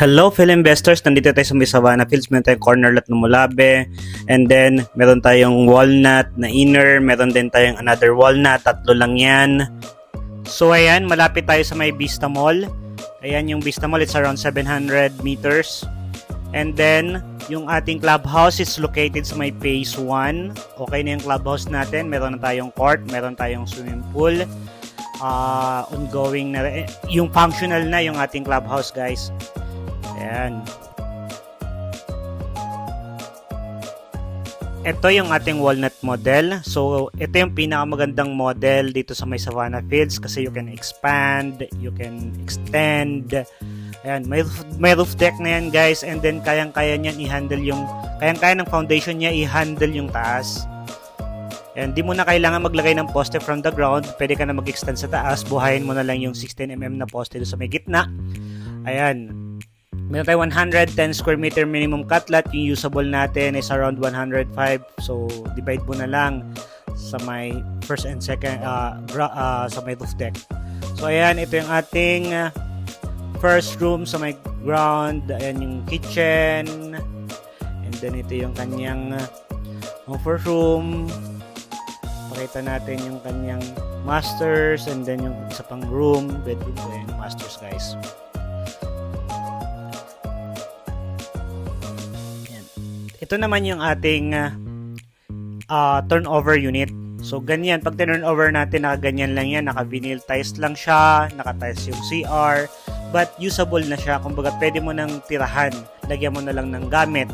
Hello, film investors! Nandito tayo sa may Savannah Fields. Meron tayong corner lot ng Mulabe. And then, meron tayong walnut na inner. Meron din tayong another walnut. Tatlo lang yan. So, ayan. Malapit tayo sa may Vista Mall. Ayan yung Vista Mall. It's around 700 meters. And then, yung ating clubhouse is located sa may phase 1. Okay na yung clubhouse natin. Meron na tayong court. Meron tayong swimming pool. Ongoing na. Yung functional na yung ating clubhouse, guys. Ayan. Ito yung ating walnut model. So, ito yung pinakamagandang model dito sa may Savannah Fields kasi you can expand, you can extend. Ayan, may roof deck na yan, guys, and then kayang-kaya niyan i-handle yung kayang-kaya ng foundation niya i-handle yung taas. And di mo na kailangan maglagay ng poste from the ground. Pwede ka na mag-extend sa taas. Buhayin mo na lang yung 16mm na poste doon sa may gitna. Ayan. Meron tayo 110 square meter minimum cut lot. Yung usable natin is around 105. So, divide mo na lang sa may first and second sa may roof deck. So, ayan. Ito yung ating first room sa may ground. Ayan yung kitchen. And then, ito yung kanyang first room. Pakita natin yung kanyang masters. And then, yung isa pang room. Bedroom. Ayan yung masters, guys. Ito naman yung ating turnover unit. So, ganyan. Pag turnover natin, nakaganyan lang yan. Naka-vinyl tiles lang siya. Naka-tiles yung CR. But, usable na siya. Kumbaga, pwede mo nang tirahan. Lagyan mo na lang ng gamit.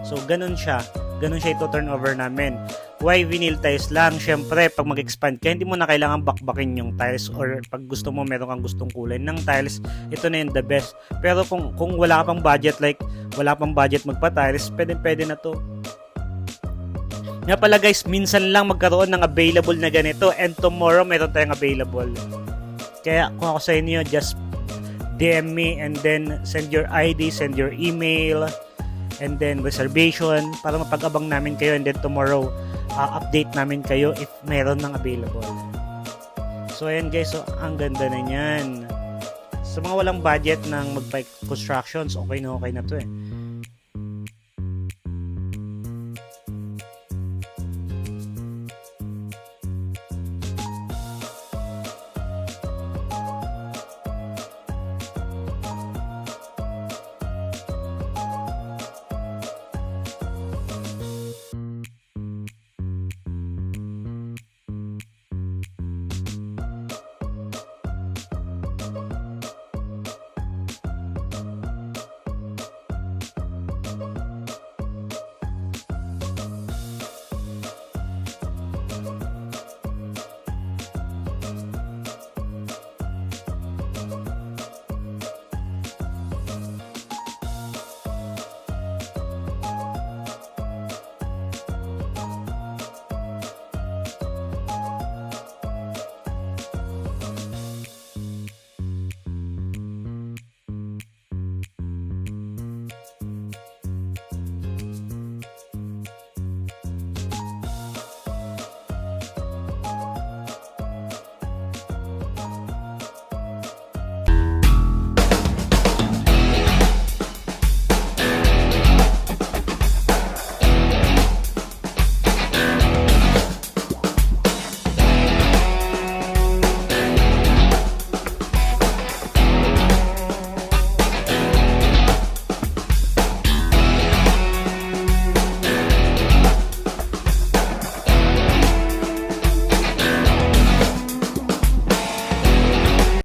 So, ganun siya. Ganun siya ito turnover namin. Why vinyl tiles lang? Siyempre, pag mag-expand ka, hindi mo na kailangan bakbakin yung tiles or pag gusto mo, meron kang gustong kulay ng tiles, ito na yung the best. Pero kung wala ka pang budget, like wala pang budget magpa-tiles, pwede na to. Nga pala guys, minsan lang magkaroon ng available na ganito and tomorrow meron tayong available. Kaya kung ako sa inyo, just DM me and then send your ID, send your email, and then reservation para mapag-abang namin kayo and then tomorrow update namin kayo if meron ng available. So ayan guys, so ang ganda na niyan. Sa mga walang budget ng mag-bike constructions, okay na to eh.